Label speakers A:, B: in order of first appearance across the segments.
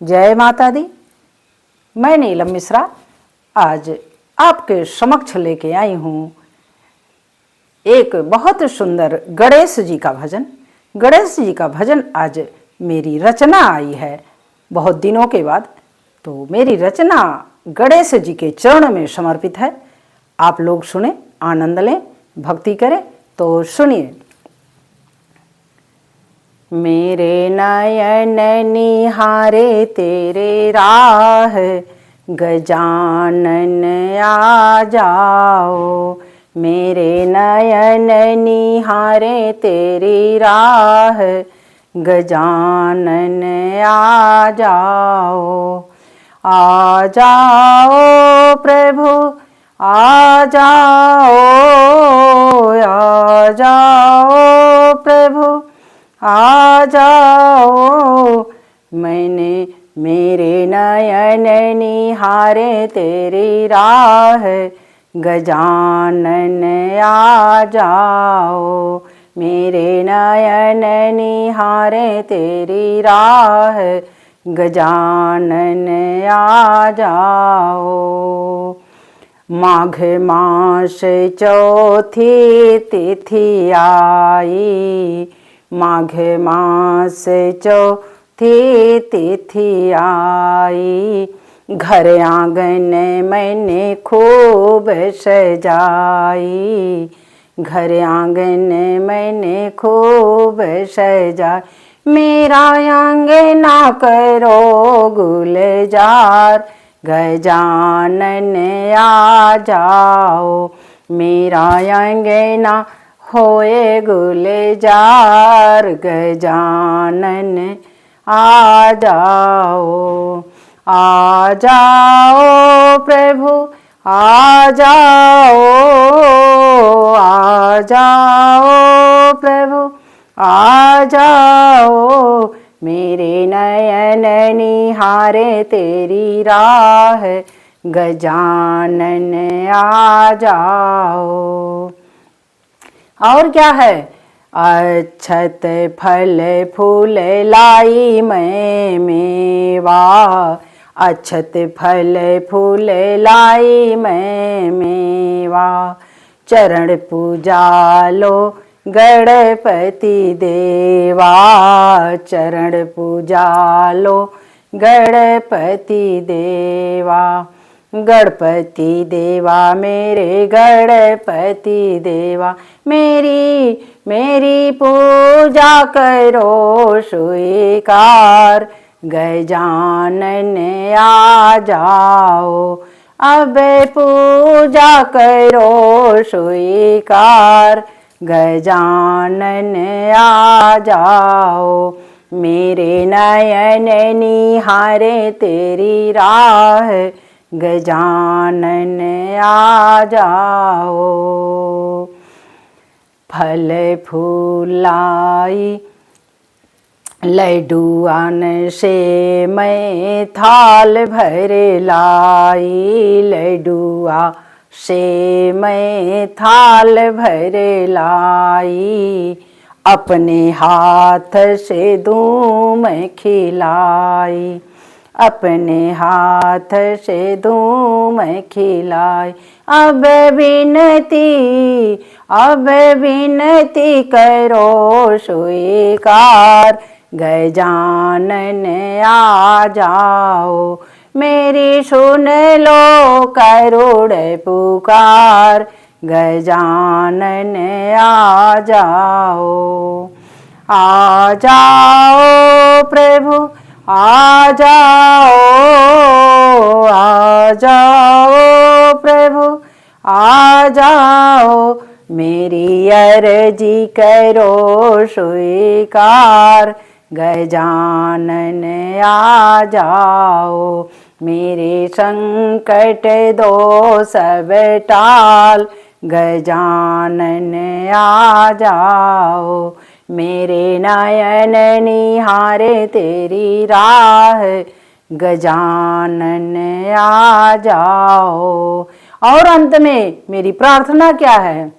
A: जय माता दी। मैं नीलम मिश्रा आज आपके समक्ष लेके आई हूँ एक बहुत सुंदर गणेश जी का भजन। गणेश जी का भजन आज मेरी रचना आई है बहुत दिनों के बाद, तो मेरी रचना गणेश जी के चरण में समर्पित है। आप लोग सुने, आनंद लें, भक्ति करें। तो सुनिए। मेरे नयन निहारे तेरे राह, गजानन आ जाओ। मेरे नयन निहारे तेरी राह, गजानन आ जाओ। आ जाओ प्रभु, आ जाओ, आ जाओ प्रभु, आ जाओ। मैंने मेरे नयन निहारे तेरी राह, गजानन आ जाओ। मेरे नयन निहारे तेरी राह, गजानन आ जाओ। माघ मास चौथी तिथि आई, माघ मास चौथी तिथि आई। घर आंगन मैंने खूब सजाई, घर आंगन मैंने खूब सजाई। मेरा आंगना करो गुलजार, गजानन आ जाओ। मेरा आंगना होए गुलजार, गजानन आ जाओ। आ जाओ प्रभु, आ जाओ, आ जाओ प्रभु, आ जाओ। मेरे नयन निहारे तेरी राह, गजानन आ जाओ। और क्या है? अक्षत फल फूल लाई मैं मेवा, अक्षत फल फूल लाई मैं मेवा। चरण पूजा लो गणपति देवा, चरण पूजा लो गणपति देवा। गणपति देवा मेरे गणपति देवा, मेरी पूजा करो स्वीकार, गजानन आ जाओ। अब पूजा करो स्वीकार, गजानन आ जाओ। मेरे नयन निहारे तेरी राह, गजानन आ जाओ। फल फूलाई लड्डुआन से मैं थाल भर लाई, लड्डुआ से मैं थाल भर लाई। अपने हाथ से दूं मैं खिलाई, अपने हाथ से दूं मैं खिलाई। अब विनती करो स्वीकार, गजानन आ जाओ। मेरी सुन लो करुण पुकार, गजानन आ जाओ। आ जाओ प्रभु, आ जाओ, आ जाओ प्रभु, आ जाओ। मेरी अर्जी करो स्वीकार, गजानन आ जाओ। मेरे संकट दो सब टाल, गजानन आ जाओ। मेरे नयन निहारे तेरी राह, गजानन आ जाओ। और अंत में मेरी प्रार्थना क्या है?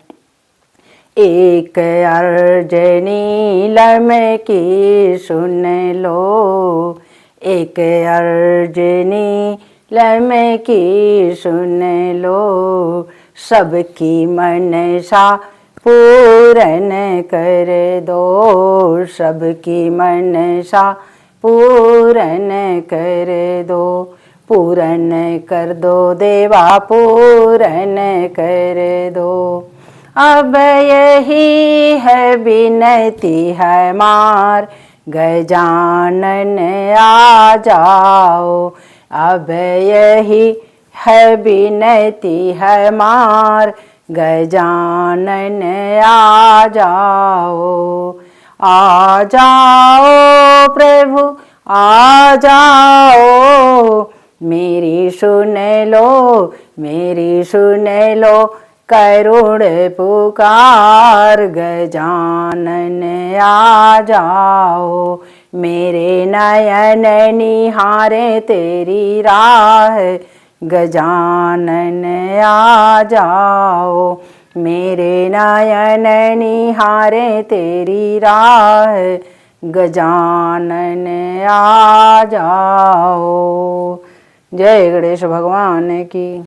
A: एक अर्ज नीलम की सुन लो, एक अर्जनी लम्हे की सुन लो, सबकी मनसा पूरन कर दो, सबकी मनसा पूरन कर दो, पूरन कर दो देवा पूरन कर दो। अब यही है विनती है मार, गजानन आ जाओ, अब यही है विनती है मार, गजानन आ जाओ। आ जाओ प्रभु आ जाओ, मेरी सुन लो, मेरी सुन लो, करुण पुकार, गजानन आ जाओ। मेरे नयन निहारे तेरी राह, गजानन आ जाओ। मेरे नयन निहारे तेरी राह, गजानन आ जाओ। जय गणेश भगवान की।